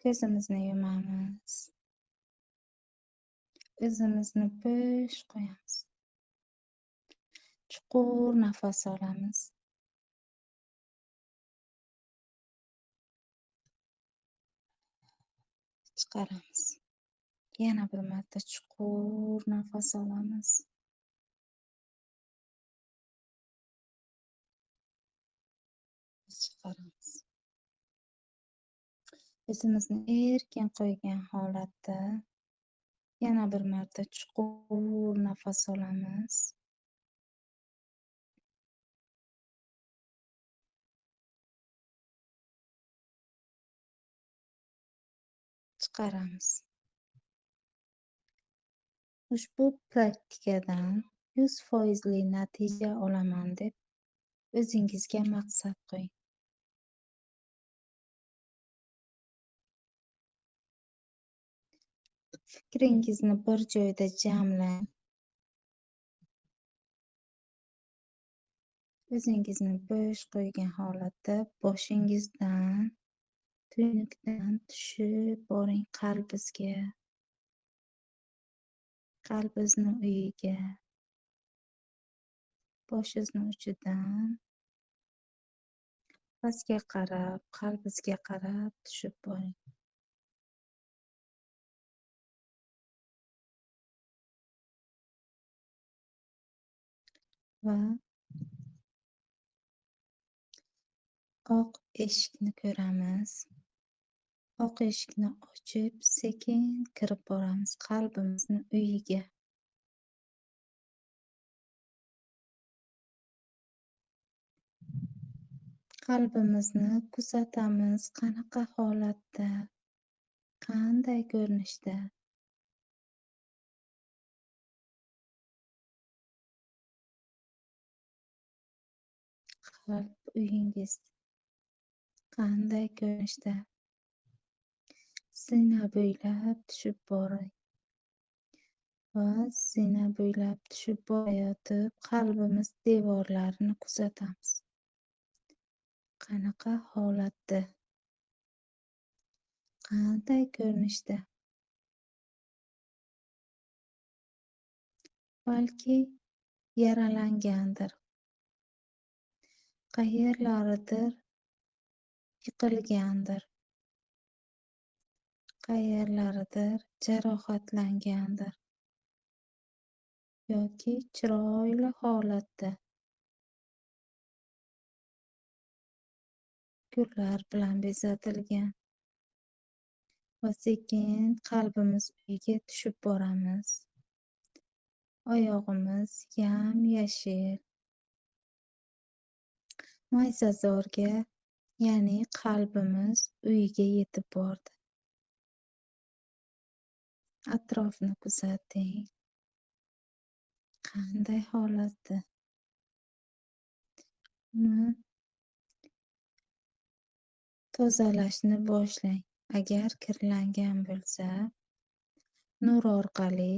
Ko'zimizni yumamiz. O'zimizni bo'sh qo'yamiz. Chuqur nafas olamiz. Chiqaramiz. Yana bir marta chuqur nafas olamiz. Chiqaramiz. O'zimizni erkin qo'ygan holatda yana bir marta chuqur nafas olamiz. Chiqaramiz. Ushbu praktikadan 100% natija olaman deb o'zingizga maqsad qo'ying. Fikringizni bir joyda jamlang. O'zingizni bo'sh qo'ygan holatda boshingizdan, tuynukdan tushib boring qalbingizga, qalbingizni uyiga, boshingizni uchidan pastga qarab, qalbingizga qarab tushib boring. Va oq eshikni ko'ramiz. Oq eshikni ochib, sekin kirib boramiz qalbimizni uyiga. Qalbimizni kuzatamiz, qanaqa holatda, qanday ko'rinishda. Qalb uyingiz qanday ko'rinishda. Zina bo'ylab tushib boring. Va zina bo'ylab tushib borayotib, qalbimiz devorlarini kuzatamiz. Qanaqa holatda, qanday ko'rinishda. Balki yaralangandir. Qayerlaridir yiqilgandir. Qayerlaridir jarohatlangandir. Yoki chiroyli holatda gullar bilan bezatilgan. Va sekin qalbimiz uyiga tushib boramiz. Oyog'imiz yam-yashil. Maysazorga, ya'ni qalbimiz uyiga yetib bordi. Atrofni kuzating. Qanday holatda? Uni tozalashni boshlang. Agar kirlangan bo'lsa, nur orqali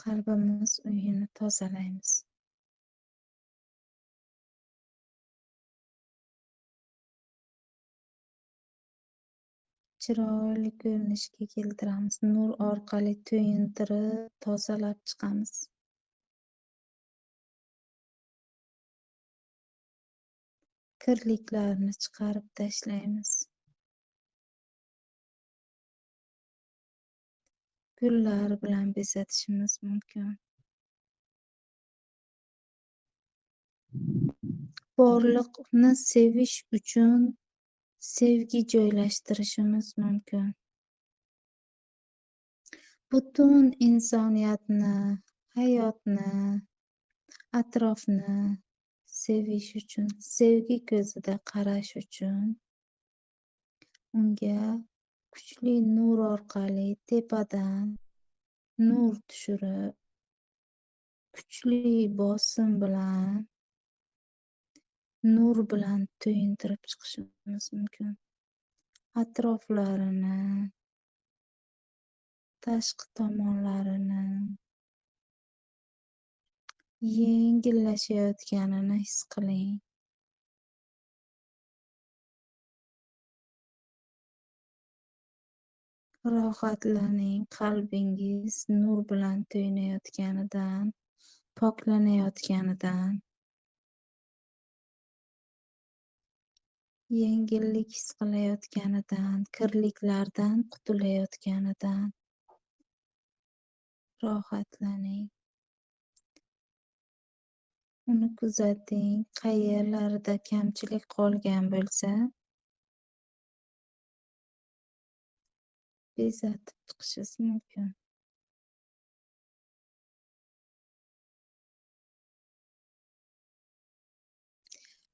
qalbimiz uyini tozalaymiz. Chiroyli ko'rinishga keltiramiz. Nur orqali to'yintirib, tozalab chiqamiz. Kirliklarni chiqarib tashlaymiz. Gullar bilan bezatishimiz mumkin. Borliqni sevish uchun sevgi joylashtirishimiz mumkin. Butun insoniyatni, hayotni, atrofni sevish uchun, sevgi ko'zida qarash uchun unga kuchli nur orqali tepadan nur tushirib, kuchli bosim bilan nur bilan to'yintirib chiqishimiz mumkin. Atroflarini, tashqi tomonlarini Yengillashayotganini his qiling. Rohatlaning, qalbingiz nur bilan to'yinayotganidan, poklanayotganidan, yengillik his qilayotganidan, kirliklardan qutulayotganidan rohatlaning. Uni kuzating, qayerlarida kamchilik qolgan bo'lsa, bezatib chiqishingiz mumkin.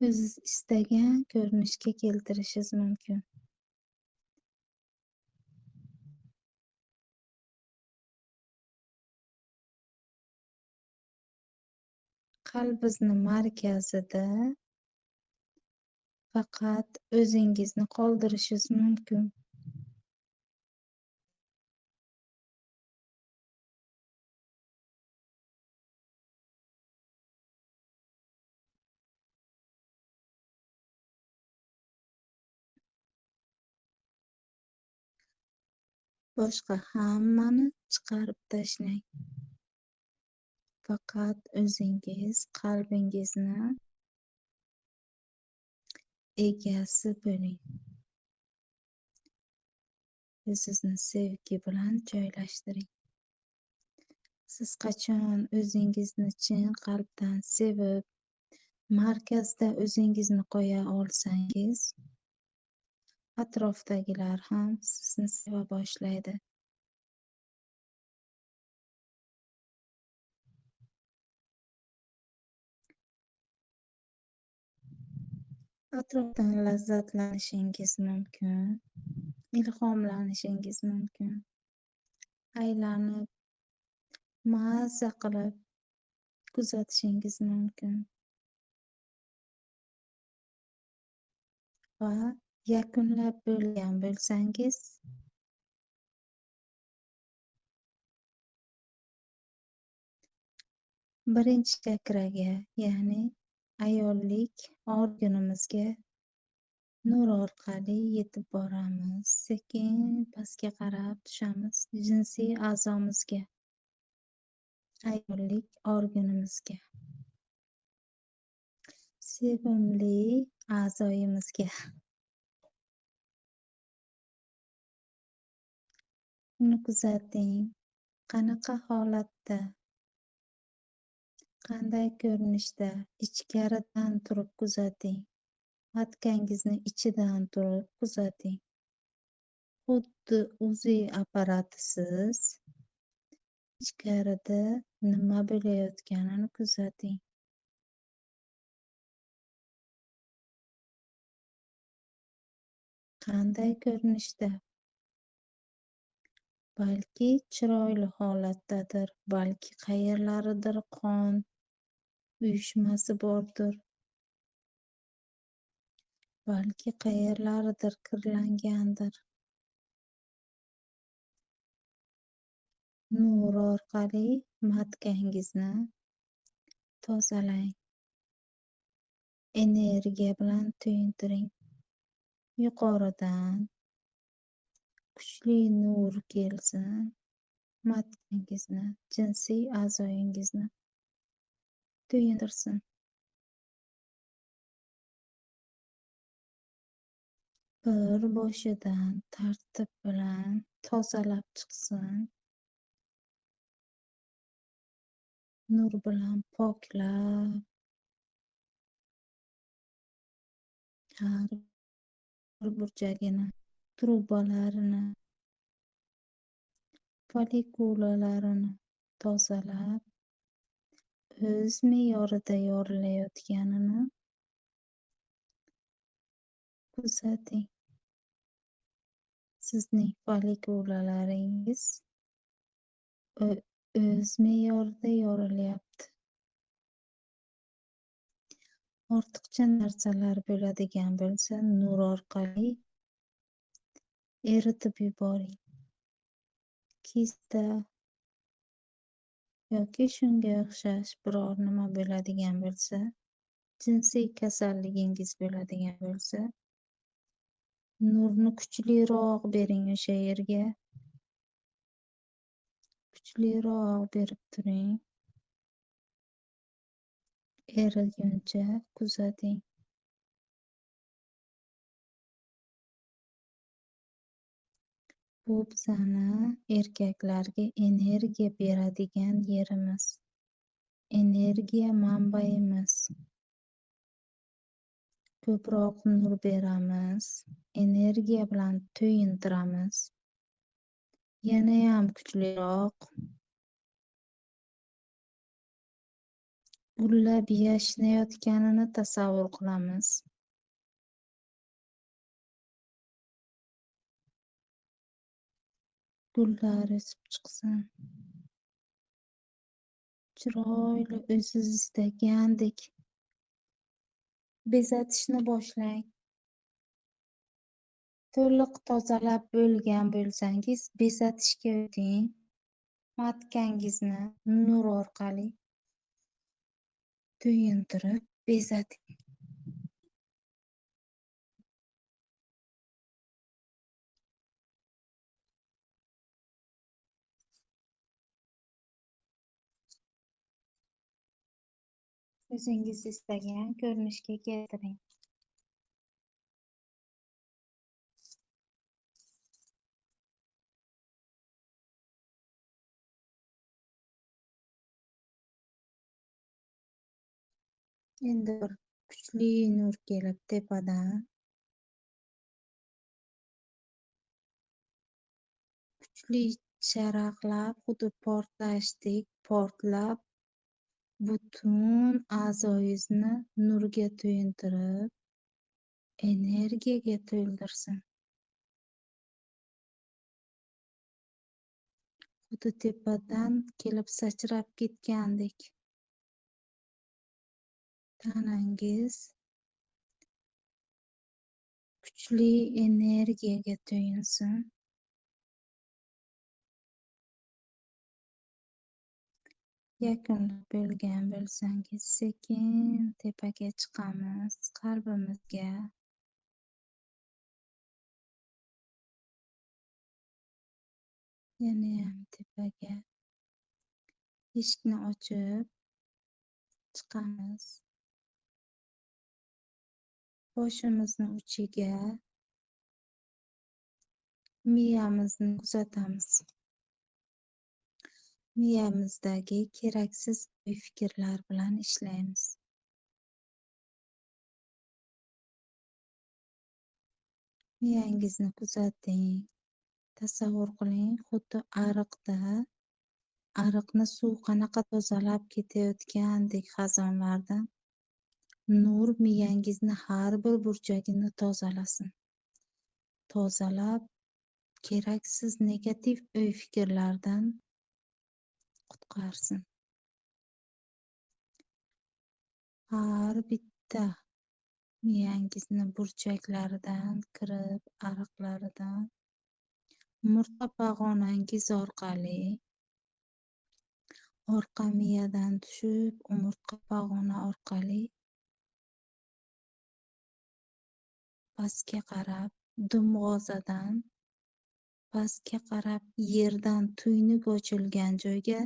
O'ziz istagan ko'rinishga keltirishingiz mumkin. Qalbingizni markazida faqat o'zingizni qoldirishingiz mumkin. Boshqa hammani chiqarib tashlang. Faqat o'zingiz qalbingizni egasi bo'ling. O'zingizni sevgi bilan joylashtiring. Siz qachon o'zingizni chin qalbdan sevib, markazda o'zingizni qo'ya olsangiz, atrofdagilar ham sizni seva boshlaydi. Atrofdan lazzatlanishingiz mumkin, ilhomlanishingiz mumkin. Aylanib, mazza qilib kuzatishingiz mumkin. Va yakunlab bo'lgan bo'lsangiz, birinchi chakraga, ya'ni ayollik organimizga nur orqali yetib boramiz. Sekin pastga qarab tushamiz jinsiy a'zomizga, ayollik organimizga, sevimli a'zoyimizga. Uni kuzating, qanaqa holatda, qanday ko'rinishda, ichkaridan turib kuzating. Matkangizni ichidan turib kuzating. Xuddi UZI apparatisiz ichkarida nima bo'layotganini kuzating. Qanday ko'rinishda? Balki chiroyli holatdadir, balki qayerlaridir qon uyushmasi bordir. Balki qayerlaridir kirlangandir. Nur orqali matkangizni tozalang. Energiya bilan to'yintiring. Yuqoridan kuchli nur kelsin. Matkangizni, jinsiy a'zoyingizni to'yintirsin. Bir boshidan tartib bilan tozalab chiqsin. Nur bilan poklab, har bir burchagini, trubalarini, follikulalarini tozalab, o'z me'yorida yorilayotganini kuzating. Sizning follikulalaringiz o'z me'yorida yorilyapti. Ortiqcha narsalar bo'ladigan bo'lsa, nur orqali eritib yuboring. Kista yoki shunga o'xshash biror nima bo'ladigan bo'lsa, jinsiy kasalligingiz bo'ladigan bo'lsa, nurni kuchliroq bering o'sha yerga. Kuchliroq berib turing. Eriguncha kuzating. Bu bizani erkaklarga energiya beradigan yerimiz. Energiya manbayimiz. Ko'proq nur beramiz. Energiya bilan to'yintiramiz. Yanayam kuchliroq gullab yashnayotganini tasavvur qilamiz. Gullar o'sib chiqsin. Chiroyli o'ziz istagandek bezatishni boshlang. To'liq tozalab bo'lgan bo'lsangiz, bezatishga o'ting. Matkangizni nur orqali to'yintirib bezating. O'zingiz istagan ko'rinishga keltiring. Endi bir kuchli nur kelib tepadan kuchli charaqlab, xuddi portlashdek portlab, butun a'zoyingizni nurga to'yintirib, energiyaga to'ldirsin. Xuddi tepadan kelib sachrab ketgandek. Tanangiz kuchli energiyaga to'yinsin. Yakunlab bo'lgan bo'lsangiz, sekin tepaga chiqamiz qalbimizga. Yanayam tepaga eshikni ochib chiqamiz. Boshimizni uchiga miyamizni kuzatamiz. Miyamizdagi keraksiz o'y-fikrlar bilan ishlaymiz. Miyangizni kuzating. Tasavvur qiling, xuddi ariqni suv qanaqa tozalab ketayotgandek xazonlardan nur miyangizni har bir burchagini tozalasin. Tozalab, keraksiz negativ o'y-fikrlardan qutqarsin. Har bitta miyangizni burchaklaridan kirib, ariqlaridan umurtqa pog'onangiz orqali orqa miyadan tushib, umurtqa pog'ona orqali pastga qarab, dumg'ozadan pastga qarab, yerdan tuynuk ochilgan joyga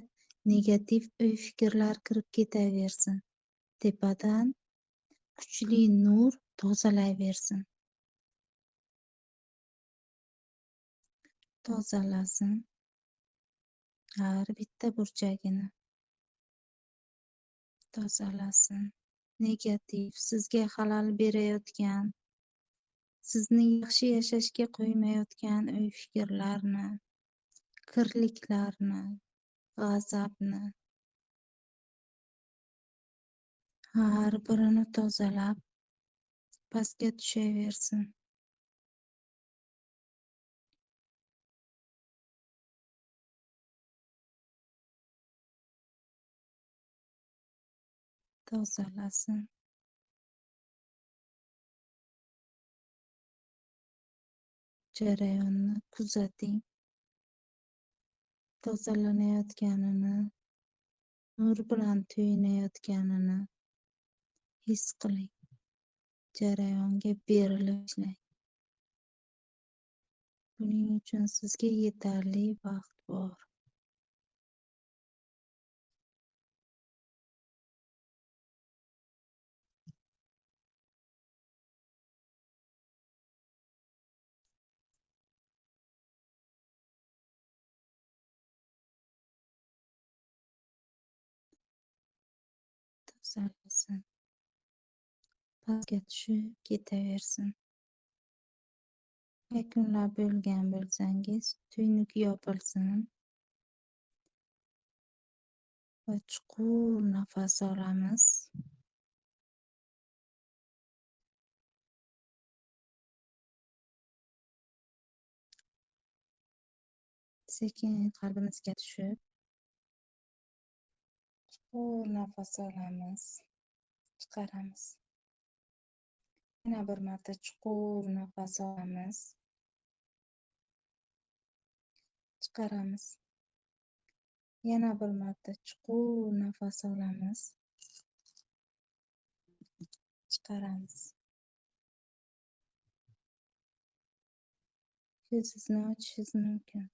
negativ o'y-fikrlar kirib ketaversin. Tepadan kuchli nur tozalayversin. Tozalasin har bitta burchagini. Tozalasin. Negativ, sizga xalal berayotgan, sizni yaxshi yashashga qo'ymayotgan o'y-fikrlarni, kirliklarni, g'azabni har birini tozalab pastga tushaversin. Tozalasin. Jarayonni kuzating. Tozalanayotganini nur bilan to'yinayotganini his qiling. Jarayonga berilib ishlang. Buning uchun sizga yetarli vaqt bor. Tuzalsin. Pastga tushib ketaversin. Yakunlab bo'lgan bo'lsangiz, tuynuk yopilsin va chuqur nafas olamiz. Sekin qalbimizga tushib, chuqur nafas olamiz, chiqaramiz. Yana bir marta chuqur nafas olamiz, chiqaramiz. Yana bir marta chuqur nafas olamiz, chiqaramiz. Ko'zingizni ochishingiz mumkin.